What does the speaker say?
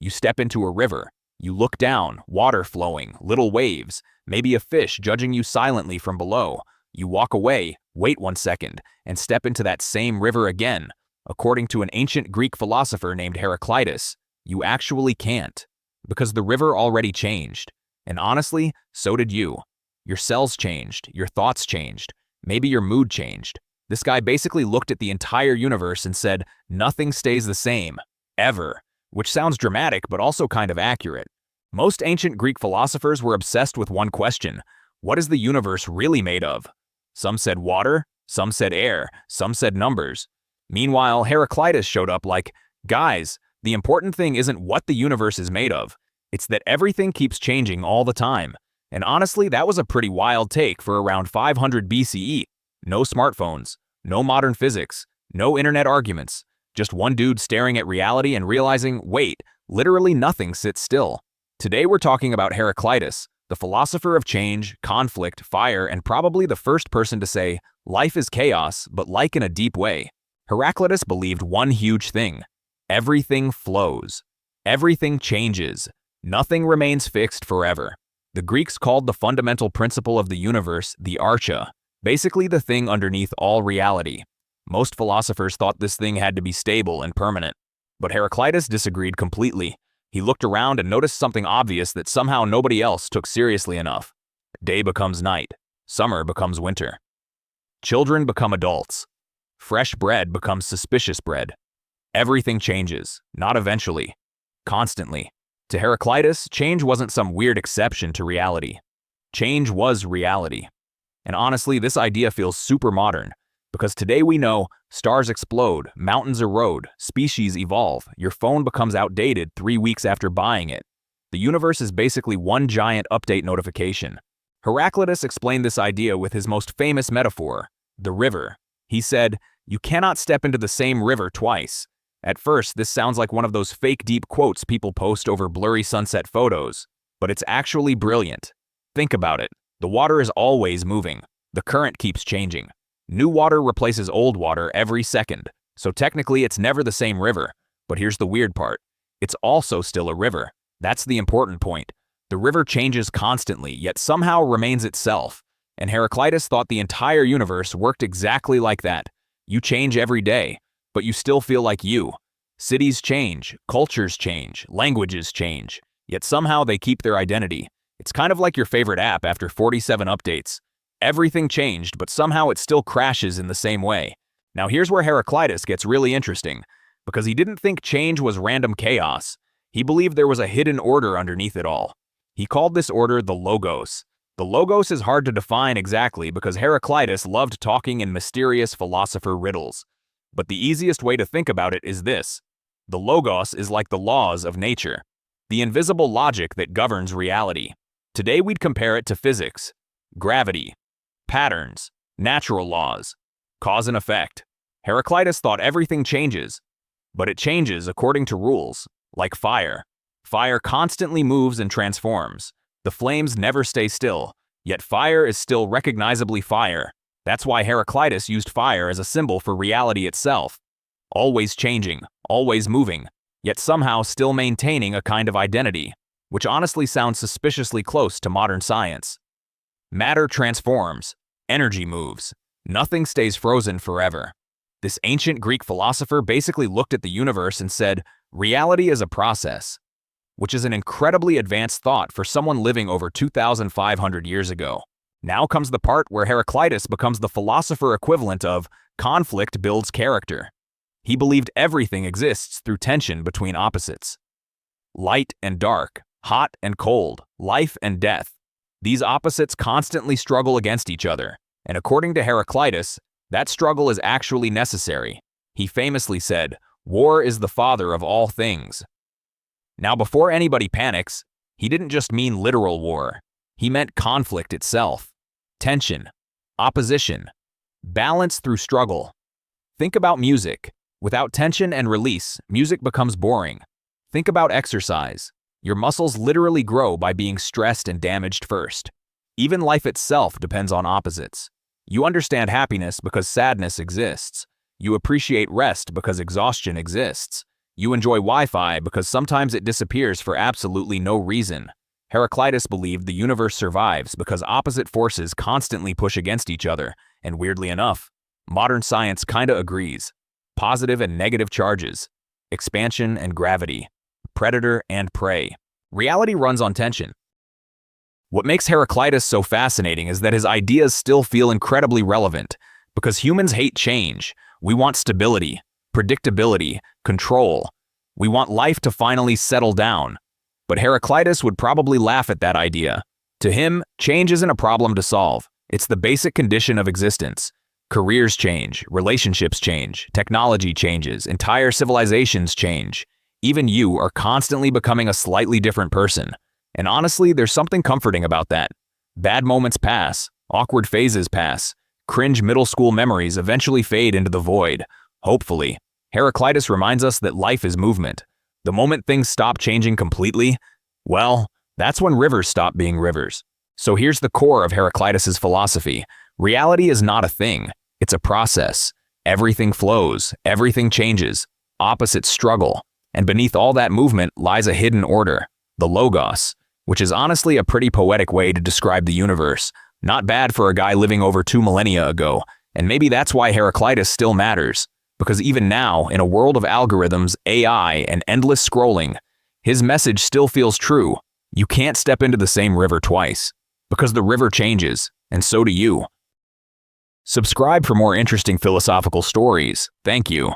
You step into a river. You look down, water flowing, little waves, maybe a fish judging you silently from below. You walk away, wait 1 second, and step into that same river again. According to an ancient Greek philosopher named Heraclitus, you actually can't, because the river already changed. And honestly, so did you. Your cells changed, your thoughts changed, maybe your mood changed. This guy basically looked at the entire universe and said, nothing stays the same, ever, which sounds dramatic but also kind of accurate. Most ancient Greek philosophers were obsessed with one question: what is the universe really made of? Some said water, some said air, some said numbers. Meanwhile, Heraclitus showed up like, guys, the important thing isn't what the universe is made of, it's that everything keeps changing all the time. And honestly, that was a pretty wild take for around 500 BCE. No smartphones, no modern physics, no internet arguments, just one dude staring at reality and realizing, wait, literally nothing sits still. Today we're talking about Heraclitus, the philosopher of change, conflict, fire, and probably the first person to say, life is chaos, but like in a deep way. Heraclitus believed one huge thing: everything flows. Everything changes. Nothing remains fixed forever. The Greeks called the fundamental principle of the universe the archa, basically the thing underneath all reality. Most philosophers thought this thing had to be stable and permanent. But Heraclitus disagreed completely. He looked around and noticed something obvious that somehow nobody else took seriously enough. Day becomes night. Summer becomes winter. Children become adults. Fresh bread becomes suspicious bread. Everything changes, not eventually, constantly. To Heraclitus, change wasn't some weird exception to reality. Change was reality. And honestly, this idea feels super modern, because today we know stars explode, mountains erode, species evolve, your phone becomes outdated 3 weeks after buying it. The universe is basically one giant update notification. Heraclitus explained this idea with his most famous metaphor, the river. He said, "You cannot step into the same river twice." At first, this sounds like one of those fake deep quotes people post over blurry sunset photos, but it's actually brilliant. Think about it. The water is always moving. The current keeps changing. New water replaces old water every second, so technically it's never the same river. But here's the weird part. It's also still a river. That's the important point. The river changes constantly, yet somehow remains itself. And Heraclitus thought the entire universe worked exactly like that. You change every day, but you still feel like you. Cities change, cultures change, languages change, yet somehow they keep their identity. It's kind of like your favorite app after 47 updates. Everything changed, but somehow it still crashes in the same way. Now here's where Heraclitus gets really interesting, because he didn't think change was random chaos. He believed there was a hidden order underneath it all. He called this order the Logos. The Logos is hard to define exactly because Heraclitus loved talking in mysterious philosopher riddles. But the easiest way to think about it is this. The Logos is like the laws of nature, the invisible logic that governs reality. Today we'd compare it to physics, gravity, patterns, natural laws, cause and effect. Heraclitus thought everything changes, but it changes according to rules, like fire. Fire constantly moves and transforms. The flames never stay still, yet fire is still recognizably fire. That's why Heraclitus used fire as a symbol for reality itself. Always changing, always moving, yet somehow still maintaining a kind of identity, which honestly sounds suspiciously close to modern science. Matter transforms, energy moves, nothing stays frozen forever. This ancient Greek philosopher basically looked at the universe and said, reality is a process, which is an incredibly advanced thought for someone living over 2,500 years ago. Now comes the part where Heraclitus becomes the philosopher equivalent of conflict builds character. He believed everything exists through tension between opposites. Light and dark, hot and cold, life and death. These opposites constantly struggle against each other, and according to Heraclitus, that struggle is actually necessary. He famously said, "War is the father of all things." Now, before anybody panics, he didn't just mean literal war. He meant conflict itself. Tension, opposition, balance through struggle. Think about music. Without tension and release, music becomes boring. Think about exercise. Your muscles literally grow by being stressed and damaged first. Even life itself depends on opposites. You understand happiness because sadness exists. You appreciate rest because exhaustion exists. You enjoy Wi-Fi because sometimes it disappears for absolutely no reason. Heraclitus believed the universe survives because opposite forces constantly push against each other, and weirdly enough, modern science kinda agrees. Positive and negative charges, expansion and gravity, predator and prey. Reality runs on tension. What makes Heraclitus so fascinating is that his ideas still feel incredibly relevant. Because humans hate change, we want stability, predictability, control. We want life to finally settle down. But Heraclitus would probably laugh at that idea. To him, change isn't a problem to solve. It's the basic condition of existence. Careers change, relationships change, technology changes, entire civilizations change. Even you are constantly becoming a slightly different person. And honestly, there's something comforting about that. Bad moments pass, awkward phases pass, cringe middle school memories eventually fade into the void. Hopefully, Heraclitus reminds us that life is movement. The moment things stop changing completely, well, that's when rivers stop being rivers. So here's the core of Heraclitus's philosophy. Reality is not a thing, it's a process. Everything flows, everything changes, opposites struggle, and beneath all that movement lies a hidden order, the Logos, which is honestly a pretty poetic way to describe the universe. Not bad for a guy living over 2 millennia ago, and maybe that's why Heraclitus still matters. Because even now, in a world of algorithms, AI, and endless scrolling, his message still feels true. You can't step into the same river twice. Because the river changes, and so do you. Subscribe for more interesting philosophical stories. Thank you.